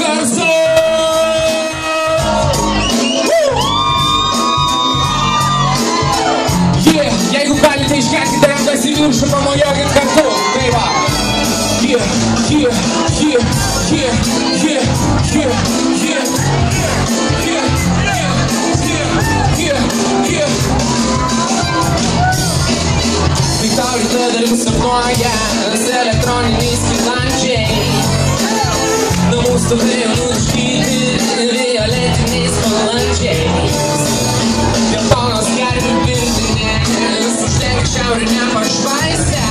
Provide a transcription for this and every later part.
garso. Jeigu galite iškelkite rankas į viršų, pamojokit kartu. Tai va. Tai tau ryte dar vis sapnuoja elektroniniais skilančiai. Namų stovėjo nudažkyti violetiniais balandžiais. Geltonos gervių virtinės uždengia šiaurinę pašvaistę.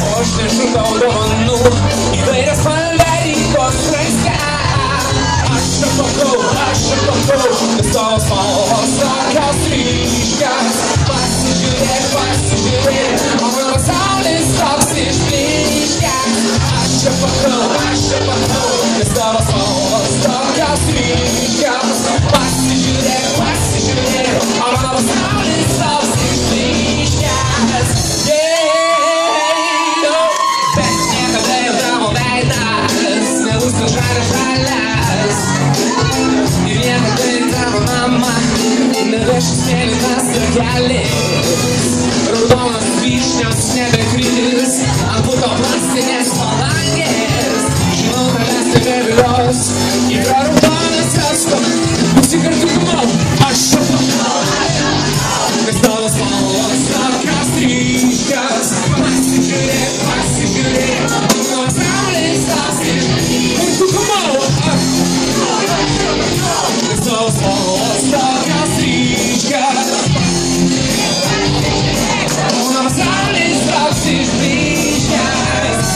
O aš nešu tau dovanų įvairias spalvos raistę. Aš čia pakau, nes tavo spalvos tokios ryškios. Pasižiūrėk, o mano pasaulis toks išblyškęs. Aš čia pakau, nes tavo spalvos tokios ryškios. Pasižiūrėk, o mano pasaulis toks išblyškęs. Bet niekada jau tavo veidas nebus žalias. Ir niekada ir tavo mama nevešis mėlynas takelis. Raudonos vyšnios nebekris ant buto plastinės palangės. Žinau, tavęs nebevilios į raudonas kasko. Visi kartu kumau, aš čia pakau, nes tavo spalvos tokios ryškios. Pasižiūrėk, mano pasaulis toks išblyškęs. Kartu kumau, nes tavo spalvos tokios ryškios. Mano pasaulis toks išblyškęs.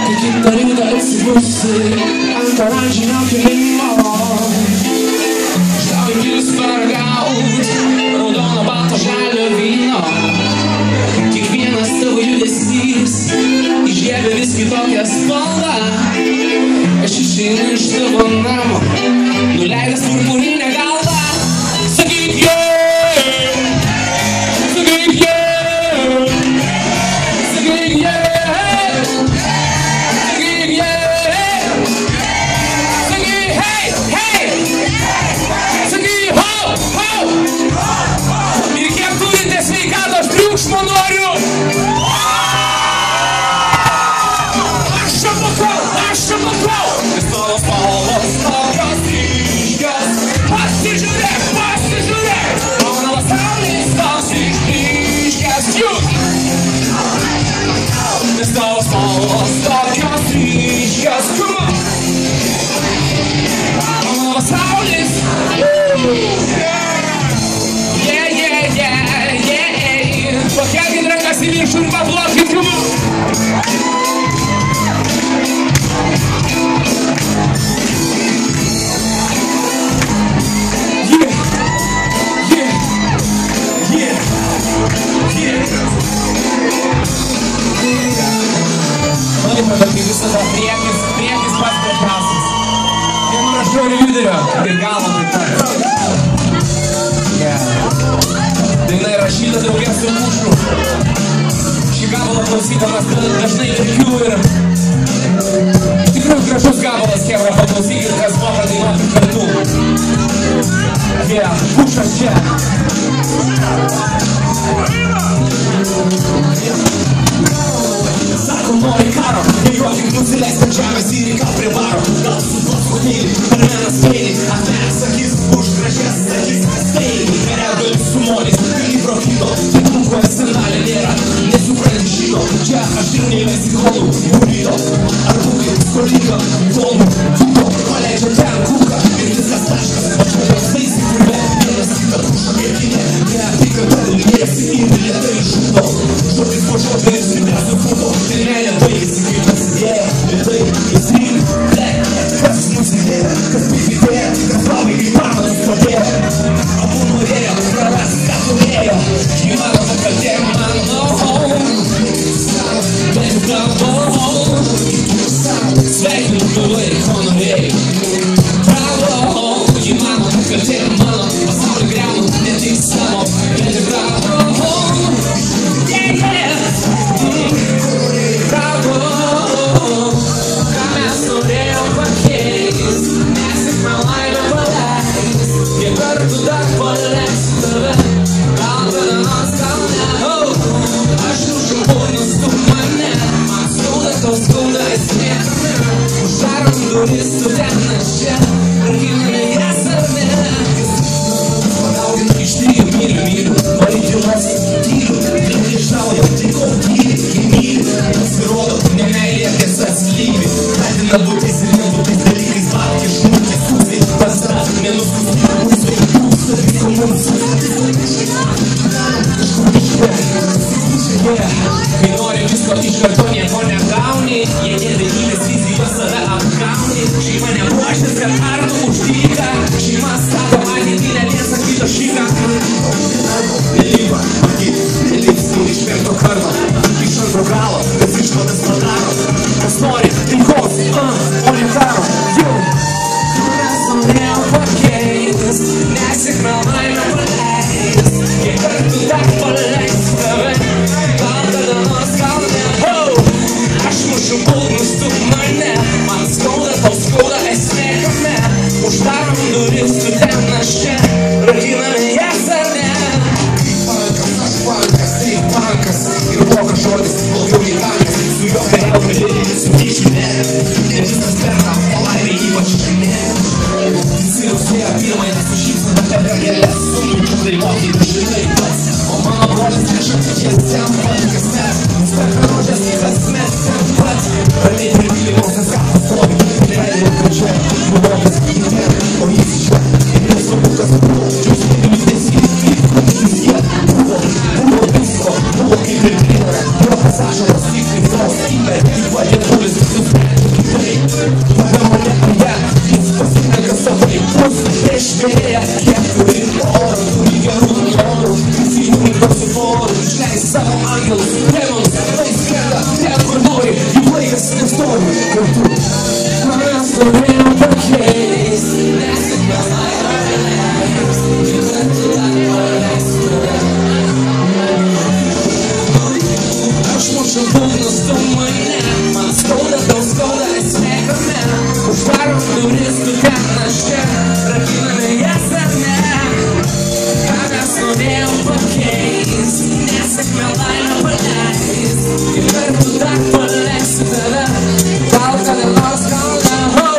Kai kitą rytą atsibusi ant oranžinio kilimo, tau įkilis paragaut raudono balto žalio vyno. Kiekvienas tavo judesys įžiebia vis kitokią spalvą. Aš išeinu iš tavo namo, nuleidęs purpurinę galvą. Sakyk ir kiek turite sveikatos triukšmo noriu. Aš čia pakau, nes tavo spalvos tokios ryškios. Pasižiūrėk, mano pasaulis toks išblyškęs. Nes tavo spalvos tokios ryškios. Mano pasaulis. Pakelkit rankas į viršų ir paplokit kumau. Mane padarkai visada priekis pats gražiausias. Vienu raštu ir vidurio, ir galo taip pat. Daina įrašyta drauge su mušu. Šį gabalą klausydamas dažnai verkiu ir iš tikrųjų gražus gabalas, chebra, paklausykit, kas moka dainuoti kartu. Mušas čia. Sako, nori karo, nejuokink nusileist ant žemės ir įkal prie varo. Gal sustos kūnėlį, per menas vėlį, atmeras akis, už gražias akis, steilį. Kare gali su molis, gali prokino, tik mūkoje sandalė nėra, nesupranti šito. Čia aš ir neįvesi kolų, būrydo, ar būkį, skolinga, kolų, tuko, paleidžia ten kūką, ir viskas taškas, atšvalios vaisiai kurve, vienas kitą pušą mėginė, neapykata, liesi ir lietai žudo, žodis po žodžio ir stiprias suputo, ir meilė baigėsi, kaip prasidėjo, lietai, įsirį, kas nusidėjo, kas pipidėjo, kas pabaigai pamatus padėjo, abu norėjo, prarasti, ką turėjo, įmanoma kaltė, mano bent tavo, sveikinu, buvai, ko norėjai, bravo, įmanoma kaltė, mano pasaulį griaunu, ne tik savo, bet ir bravo, bravo. turistų ten aš čia, rakiname jas ar ne. Padaugina iš trijų, myliu, nori tylos, tyliu, tai neištauja, tai ko myli, pasirodo, nemeilė tiesa slypi, kaltina būtais ir nebūtais dalykais, babki, žmūkis, sūsiai, pasra, menuskus, mūsai, mūsai, viso mums. Kai nori visko iš karto nieko negauni, jie nedarybės vizijos save apgauni, šeima nebuošės, kad artų už dyką, šeima stato ateitį, netiesa kito šyką. Nelyva, neliks iš penkto karto, iš antro galo, kas išvadas padaro, kas nori taikos, o ne karo, jau. Mes norėjom pakeis, nesikmelnai nepaleis, kiek kartų dar paleis tave. Aš būgnus tu mane, man skauda, tau skauda, esmė kame. Uždarom duris, tu ten aš čia, rakiname jas ar ne. Kaip pankas, aš pankas, tai pankas, ir blogas žodis, blogiau nei tankas, su juo kariau gali, su tyčiu ne. Ne viskas perka, palaimė ypač ne. Visi rugsėjo pirmąją su šypsena per gėlės, sunku daivoti, žinai pats. O mano brolis neša, ties ten pat, kas mes, spektra rožės, kas mes ten pat. Ramiai prilygimusias kapus stovi, nereikia čia, žmogus, o jis čia, ir nesvarbu, kas buvo, džiaugsmė liūdesys, vis jie buvo visko, buvo kaip ir grinara, buvo pasažaras, tik kaip tos įmė, tik vadėtulis, mane ar ją, jis pasirenka savai, bus prieš vėją, kiek turi oro, turi gerų norų, visi jų pasiforų, išleis savo angelus, demonus, laisvėda, ten kur nori, jų laikas nestovi kartu. Mes norėjom pakeis, nesikmelnai paleis, juk kartu dar paleis tave. Aš mušu būgnus, tu mane, man skauda, tau skauda, esmė kame. Uždarom duris, tu ten aš čia, rakiname jas ar ne. Ką mes norėjom pakeis, nesikmelnai nepaleis, juk kartu dar paleis tave. Gal kada nors kalna,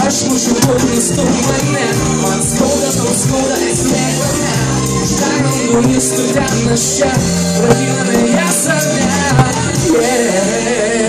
aš mušu būgnus, tu mane, man skauda, tau skauda, esmė kame. Uždarom duris, tu ten aš čia, rakiname jas ar ne. Yeah.